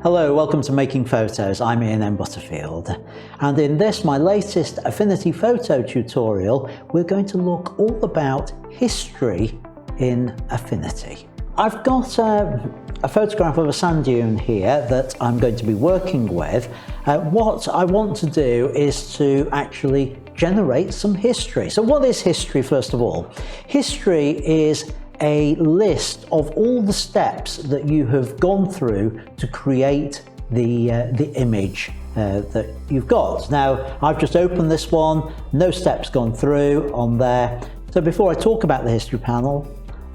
Hello, welcome to Making Photos. I'm Ian Butterfield, and in this, my latest Affinity Photo tutorial, we're going to look all about history in Affinity. I've got a photograph of a sand dune here that I'm going to be working with. What I want to do is to actually generate some history. So what is history, first of all? History is a list of all the steps that you have gone through to create the image that you've got. Now, I've just opened this one, no steps gone through on there. So before I talk about the history panel,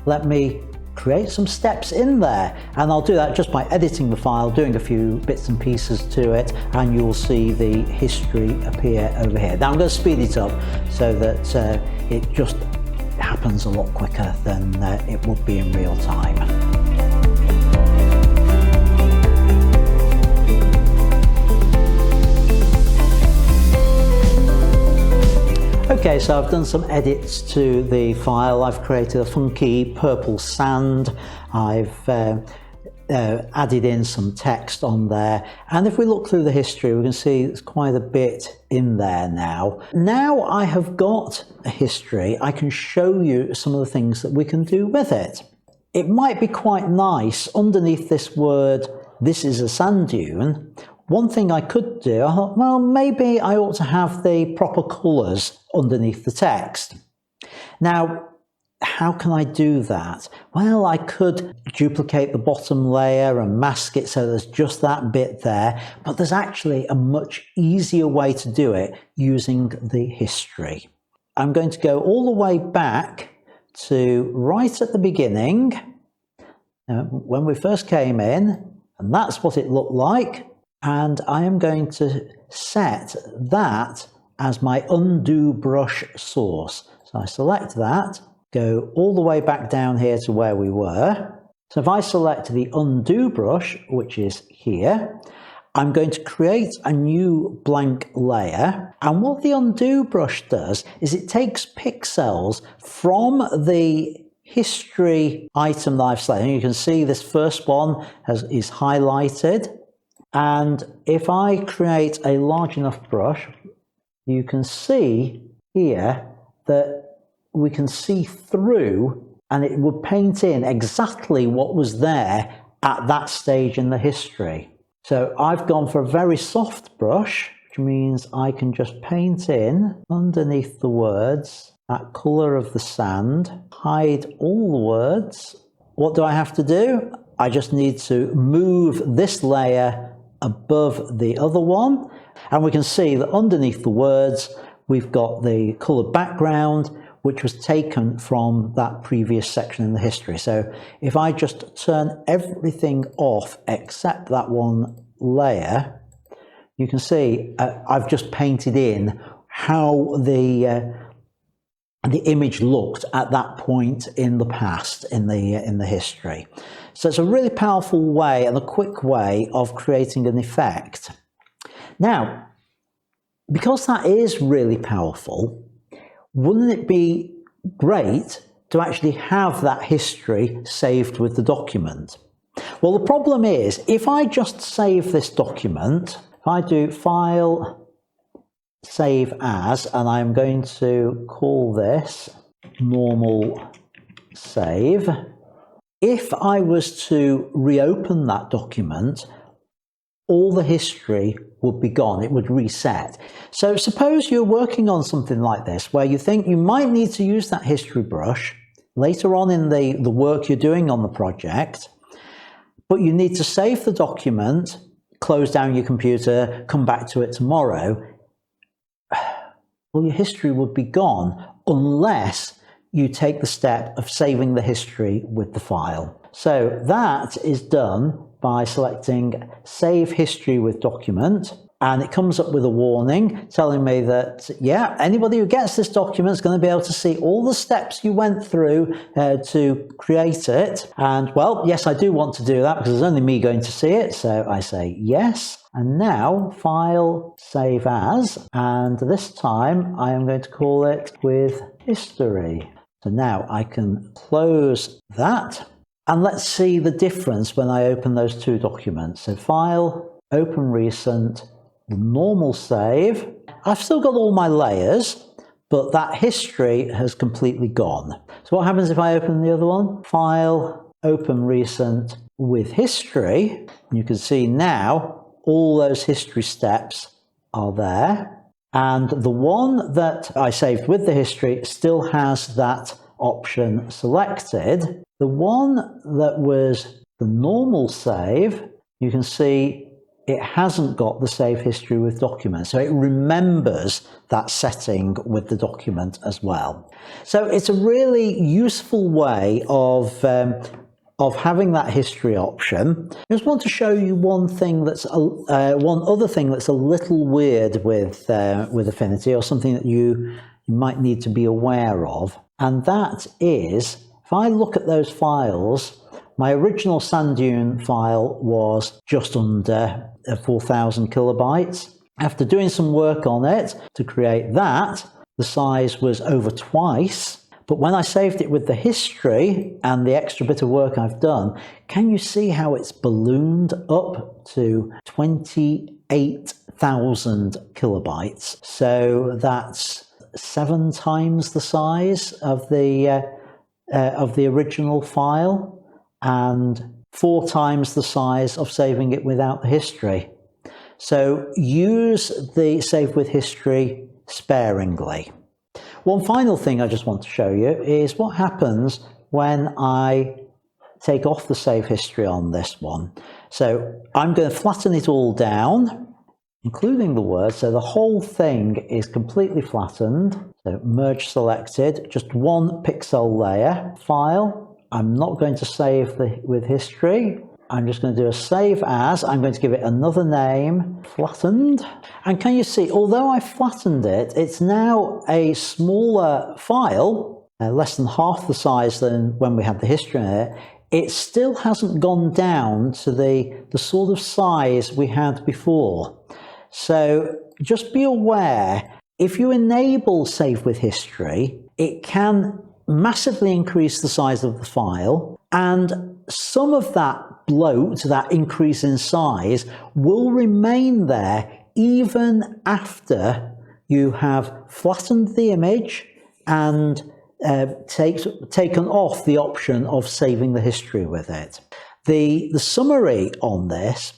let me create some steps in there, and I'll do that just by editing the file, doing a few bits and pieces to it, and you'll see the history appear over here. Now I'm going to speed it up so that it just happens a lot quicker than it would be in real time. Okay, so I've done some edits to the file. I've created a funky purple sand. I've added in some text on there, and if we look through the history, we can see there's quite a bit in there now. Now I have got a history, I can show you some of the things that we can do with it. It might be quite nice underneath this word, "this is a sand dune." One thing I could do, I thought, well, maybe I ought to have the proper colours underneath the text. Now, how can I do that? Well, I could duplicate the bottom layer and mask it so there's just that bit there, but there's actually a much easier way to do it using the history. I'm going to go all the way back to right at the beginning, when we first came in, and that's what it looked like, and I am going to set that as my undo brush source. So I select that, go all the way back down here to where we were. So if I select the undo brush, which is here, I'm going to create a new blank layer. And what the undo brush does is it takes pixels from the history item that I've selected. You can see this first one is highlighted. And if I create a large enough brush, you can see here that we can see through, and it would paint in exactly what was there at that stage in the history. So I've gone for a very soft brush, which means I can just paint in underneath the words that colour of the sand, hide all the words. What do I have to do? I just need to move this layer above the other one, and we can see that underneath the words we've got the coloured background, which was taken from that previous section in the history. So if I just turn everything off except that one layer, you can see I've just painted in how the image looked at that point in the past in the history. So it's a really powerful way and a quick way of creating an effect. Now, because that is really powerful, wouldn't it be great to actually have that history saved with the document? Well, the problem is, if I just save this document, if I do File, Save As, and I'm going to call this Normal Save, if I was to reopen that document, all the history would be gone, it would reset. So suppose you're working on something like this where you think you might need to use that history brush later on in the work you're doing on the project, but you need to save the document, close down your computer, come back to it tomorrow. Well, your history would be gone unless you take the step of saving the history with the file. So that is done by selecting Save History with Document, and it comes up with a warning telling me that, yeah, anybody who gets this document is going to be able to see all the steps you went through to create it. And well, yes, I do want to do that because there's only me going to see it. So I say yes. And now File, Save As, and this time I am going to call it with History. So now I can close that. And let's see the difference when I open those two documents. So File, Open Recent, the normal save. I've still got all my layers, but that history has completely gone. So what happens if I open the other one? File, Open Recent with history. You can see now all those history steps are there. And the one that I saved with the history still has that option selected. The one that was the normal save, you can see it hasn't got the save history with documents. So it remembers that setting with the document as well. So it's a really useful way of having that history option. I just want to show you one other thing that's a little weird with Affinity, or something that you might need to be aware of. And that is, if I look at those files, my original sand dune file was just under 4,000 kilobytes. After doing some work on it to create that, the size was over twice. But when I saved it with the history and the extra bit of work I've done, can you see how it's ballooned up to 28,000 kilobytes? So that's 7 times the size of the original file, and 4 times the size of saving it without the history. So use the save with history sparingly. One final thing I just want to show you is what happens when I take off the save history on this one. So I'm going to flatten it all down, including the word, so the whole thing is completely flattened. So merge selected, just 1 pixel layer. File. I'm not going to save with history. I'm just going to do a save as. I'm going to give it another name, flattened. And can you see, although I flattened it, it's now a smaller file, less than half the size than when we had the history in it. It still hasn't gone down to the sort of size we had before. So just be aware, if you enable save with history, it can massively increase the size of the file, and some of that bloat, that increase in size, will remain there even after you have flattened the image and taken off the option of saving the history with it. The summary on this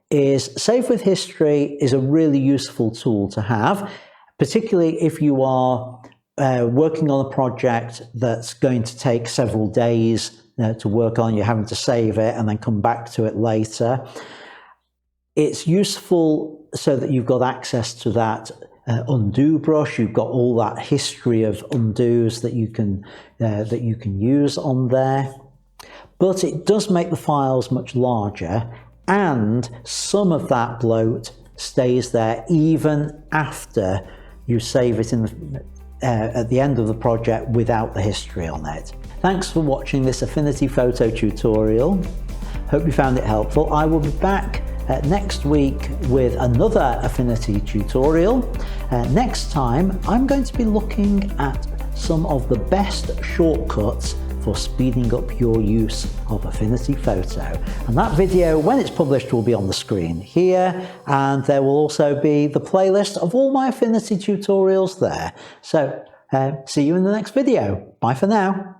is save with history is a really useful tool to have, particularly if you are working on a project that's going to take several days to work on. You're having to save it and then come back to it later. It's useful so that you've got access to that undo brush. You've got all that history of undos that you can use on there. But it does make the files much larger, and some of that bloat stays there even after you save it at the end of the project without the history on it. Thanks for watching this Affinity Photo tutorial. Hope you found it helpful. I will be back next week with another Affinity tutorial. Next time I'm going to be looking at some of the best shortcuts for speeding up your use of Affinity Photo. And that video, when it's published, will be on the screen here, and there will also be the playlist of all my Affinity tutorials there. So see you in the next video. Bye for now.